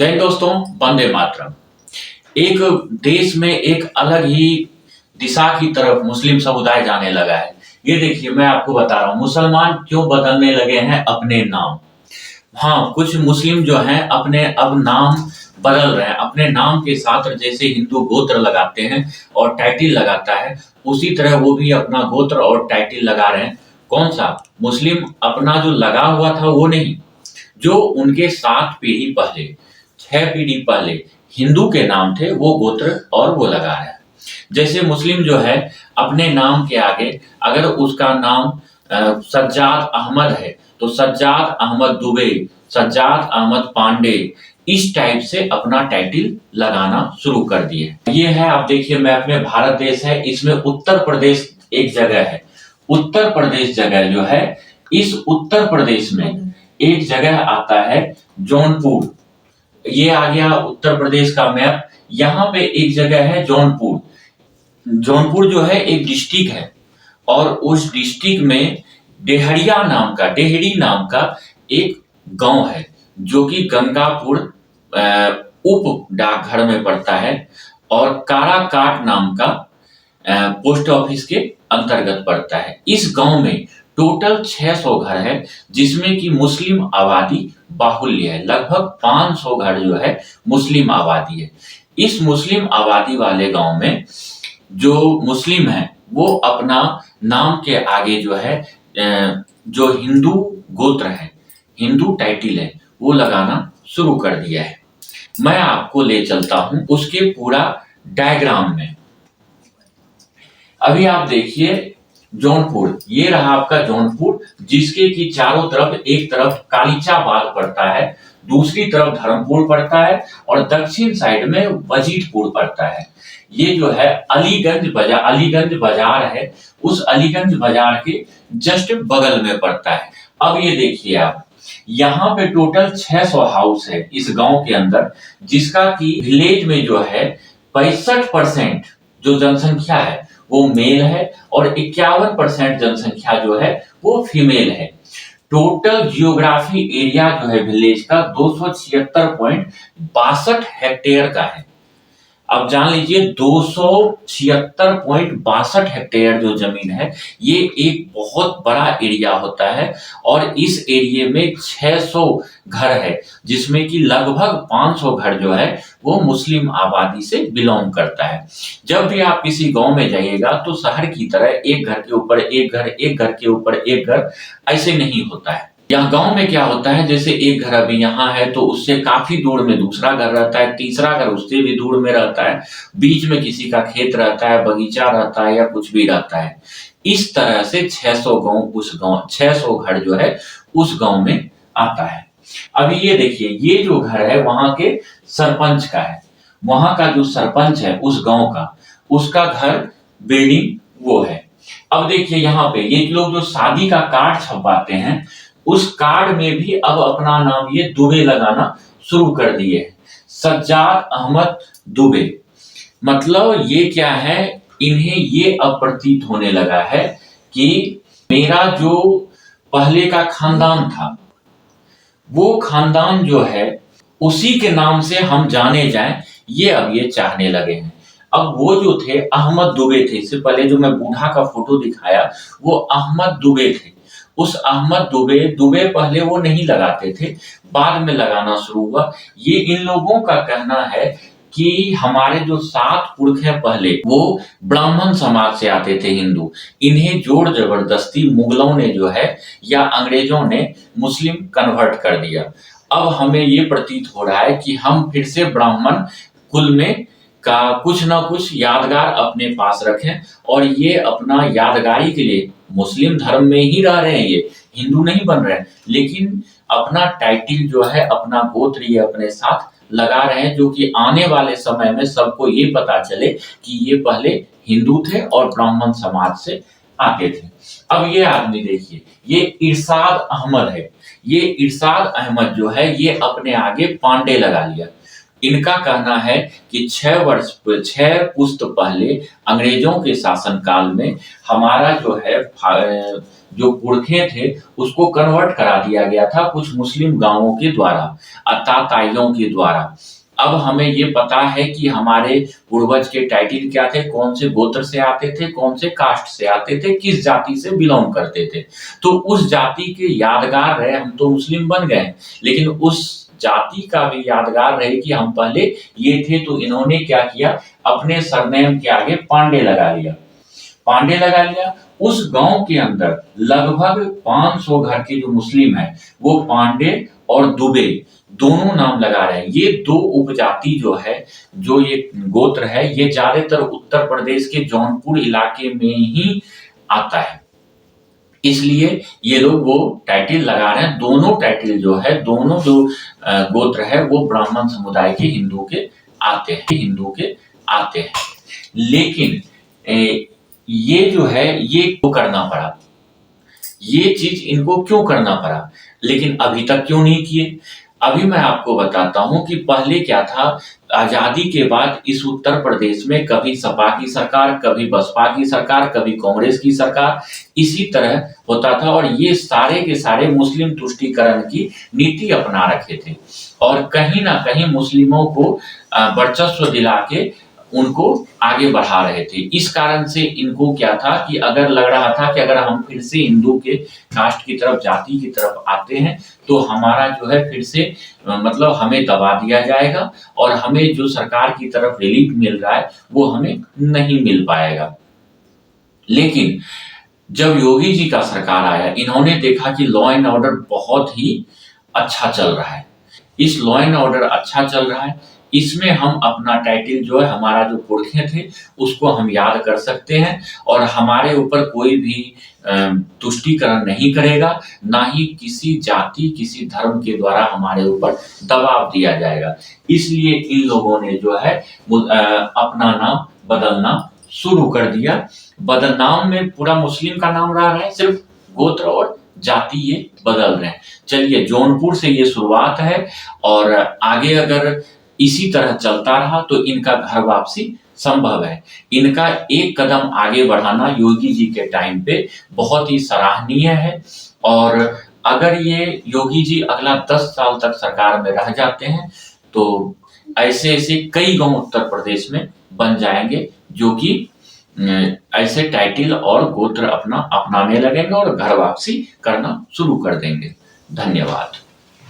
जय हिंद दोस्तों, वंदे मातरम। एक देश में एक अलग ही दिशा की तरफ मुस्लिम समुदाय जाने लगा है। ये देखिए, मैं आपको बता रहा हूँ मुसलमान क्यों बदलने लगे हैं अपने नाम। हाँ, कुछ मुस्लिम जो हैं अपने अब नाम बदल रहे हैं। अपने नाम के साथ जैसे हिंदू गोत्र लगाते हैं और टाइटल लगाता है, उसी तरह वो भी अपना गोत्र और टाइटल लगा रहे हैं। कौन सा? मुस्लिम अपना जो लगा हुआ था वो नहीं, जो उनके 7 पीढ़ी पहले, 6 पीढ़ी पहले हिंदू के नाम थे वो गोत्र और वो लगा रहे हैं। जैसे मुस्लिम जो है अपने नाम के आगे अगर उसका नाम सज्जाद अहमद है तो सज्जाद अहमद दुबे, सज्जाद अहमद पांडे, इस टाइप से अपना टाइटल लगाना शुरू कर दिए। ये है, आप देखिए मैप में भारत देश है, इसमें उत्तर प्रदेश एक जगह है। उत्तर प्रदेश जगह जो है, इस उत्तर प्रदेश में एक जगह आता है जौनपुर। ये आ गया उत्तर प्रदेश का मैप। यहाँ पे एक जगह है जौनपुर। जौनपुर जो है एक डिस्ट्रिक्ट है और उस डिस्ट्रिक्ट में डेहरी नाम का एक गांव है जो कि गंगापुर उप डाकघर में पड़ता है और काराकाट नाम का पोस्ट ऑफिस के अंतर्गत पड़ता है। इस गांव में टोटल 600 घर है जिसमें कि मुस्लिम आबादी बाहुल्य है। लगभग 500 घर जो है मुस्लिम आबादी है। इस मुस्लिम आबादी वाले गांव में जो मुस्लिम है वो अपना नाम के आगे जो है जो हिंदू गोत्र है, हिंदू टाइटल है, वो लगाना शुरू कर दिया है। मैं आपको ले चलता हूं उसके पूरा डायग्राम में। अभी आप देखिए जौनपुर, ये रहा आपका जौनपुर, जिसके की चारों तरफ, एक तरफ कालीचा बाग पड़ता है, दूसरी तरफ धर्मपुर पड़ता है और दक्षिण साइड में वजीरपुर पड़ता है। ये जो है अलीगंज बाजार है, उस अलीगंज बाजार के जस्ट बगल में पड़ता है। अब ये देखिए आप, यहाँ पे टोटल 600 हाउस है इस गांव के अंदर, जिसका की विलेज में जो है 65% जो जनसंख्या है वो मेल है और 51% जनसंख्या जो है वो फीमेल है। टोटल जियोग्राफी एरिया जो है विलेज का 276.62 हेक्टेयर का है। अब जान लीजिए 276.62 हेक्टेयर जो जमीन है, ये एक बहुत बड़ा एरिया होता है और इस एरिया में 600 घर है जिसमें कि लगभग 500 घर जो है वो मुस्लिम आबादी से बिलोंग करता है। जब भी आप किसी गांव में जाइएगा तो शहर की तरह एक घर के ऊपर एक घर, एक घर के ऊपर एक घर, ऐसे नहीं होता है। यहाँ गांव में क्या होता है, जैसे एक घर अभी यहाँ है तो उससे काफी दूर में दूसरा घर रहता है, तीसरा घर उससे भी दूर में रहता है, बीच में किसी का खेत रहता है, बगीचा रहता है या कुछ भी रहता है। इस तरह से 600 घर जो है उस गांव में आता है। अभी ये देखिए, ये जो घर है वहां के सरपंच का है। वहां का जो सरपंच है उस गांव का, उसका घर बिल्डिंग वो है। अब देखिए यहाँ पे ये लोग जो शादी का कार्ड छपवाते हैं, उस कार्ड में भी अब अपना नाम ये दुबे लगाना शुरू कर दिए हैं। सज्जाद अहमद दुबे। मतलब ये क्या है, इन्हें ये अब प्रतीत होने लगा है कि मेरा जो पहले का खानदान था वो खानदान जो है उसी के नाम से हम जाने जाएं, ये अब ये चाहने लगे हैं। अब वो जो थे अहमद दुबे थे, इससे पहले जो मैं बूढ़ा का फोटो दिखाया वो अहमद दुबे थे। उस अहमद दुबे पहले वो नहीं लगाते थे, बाद में लगाना शुरू हुआ। ये इन लोगों का कहना है कि हमारे जो 7 पुरख हैं पहले वो ब्राह्मण समाज से आते थे हिंदू, इन्हें जोर जबरदस्ती मुगलों ने जो है या अंग्रेजों ने मुस्लिम कन्वर्ट कर दिया। अब हमें ये प्रतीत हो रहा है कि हम फिर से ब्राह्मण कुल में का कुछ ना कुछ यादगार अपने पास रखें और ये अपना यादगारी के लिए मुस्लिम धर्म में ही रह रहे हैं, ये हिंदू नहीं बन रहे हैं, लेकिन अपना टाइटल जो है, अपना गोत्र ये अपने साथ लगा रहे हैं, जो कि आने वाले समय में सबको ये पता चले कि ये पहले हिंदू थे और ब्राह्मण समाज से आते थे। अब ये आदमी देखिए, ये इरशाद अहमद है। ये इरशाद अहमद जो है ये अपने आगे पांडे लगा लिया। इनका कहना है कि 6 पुश्त पहले अंग्रेजों के शासन काल में हमारा जो है जो पुरखे थे उसको कन्वर्ट करा दिया गया था कुछ मुस्लिम गांवों के द्वारा, अताताइयों के द्वारा। अब हमें ये पता है कि हमारे पूर्वज के टाइटल क्या थे, कौन से गोत्र से आते थे, कौन से कास्ट से आते थे, किस जाति से बिलोंग करते थे। तो उस जाति के यादगार रहे, हम तो मुस्लिम बन गए, लेकिन उस जाति का भी यादगार रहे कि हम पहले ये थे। तो इन्होंने क्या किया, अपने सरनेम के आगे पांडे लगा लिया, पांडे लगा लिया। उस गांव के अंदर लगभग 500 घर के जो मुस्लिम हैं वो पांडे और दुबे दोनों नाम लगा रहे हैं। ये दो उपजाति जो है, जो ये गोत्र है, ये ज्यादातर उत्तर प्रदेश के जौनपुर इलाके में ही आता है, इसलिए ये लोग वो टाइटल लगा रहे हैं। दोनों टाइटल जो है, दोनों जो गोत्र है वो ब्राह्मण समुदाय के हिंदू के आते हैं, हिंदू के आते हैं। लेकिन ये जो है ये क्यों करना पड़ा, ये चीज इनको क्यों करना पड़ा, लेकिन अभी तक क्यों नहीं किए। अभी मैं आपको बताता हूं कि पहले क्या था। आजादी के बाद इस उत्तर प्रदेश में कभी सपा की सरकार, कभी बसपा की सरकार, कभी कांग्रेस की सरकार, इसी तरह होता था। और ये सारे के सारे मुस्लिम तुष्टीकरण की नीति अपना रखे थे और कहीं ना कहीं मुस्लिमों को वर्चस्व दिला के उनको आगे बढ़ा रहे थे। इस कारण से इनको क्या था कि अगर लग रहा था कि अगर हम फिर से हिंदू के कास्ट की तरफ, जाति की तरफ आते हैं तो हमारा जो है फिर से मतलब हमें दबा दिया जाएगा और हमें जो सरकार की तरफ रिलीफ मिल रहा है वो हमें नहीं मिल पाएगा। लेकिन जब योगी जी का सरकार आया, इन्होंने देखा कि लॉ एंड ऑर्डर बहुत ही अच्छा चल रहा है। इस लॉ एंड ऑर्डर अच्छा चल रहा है, इसमें हम अपना टाइटल जो है, हमारा जो पुरखे थे उसको हम याद कर सकते हैं और हमारे ऊपर कोई भी तुष्टीकरण नहीं करेगा, ना ही किसी जाति, किसी धर्म के द्वारा हमारे ऊपर दबाव दिया जाएगा। इसलिए इन लोगों ने जो है अपना नाम बदलना शुरू कर दिया। बदनाम में पूरा मुस्लिम का नाम रहा है, सिर्फ गोत्र और जाति ये बदल रहे हैं। चलिए, जौनपुर से ये शुरुआत है और आगे अगर इसी तरह चलता रहा तो इनका घर वापसी संभव है। इनका एक कदम आगे बढ़ाना योगी जी के टाइम पे बहुत ही सराहनीय है। और अगर ये योगी जी अगला 10 साल तक सरकार में रह जाते हैं तो ऐसे ऐसे कई गांव उत्तर प्रदेश में बन जाएंगे जो कि ऐसे टाइटल और गोत्र अपनाने लगेंगे और घर वापसी करना शुरू कर देंगे। धन्यवाद।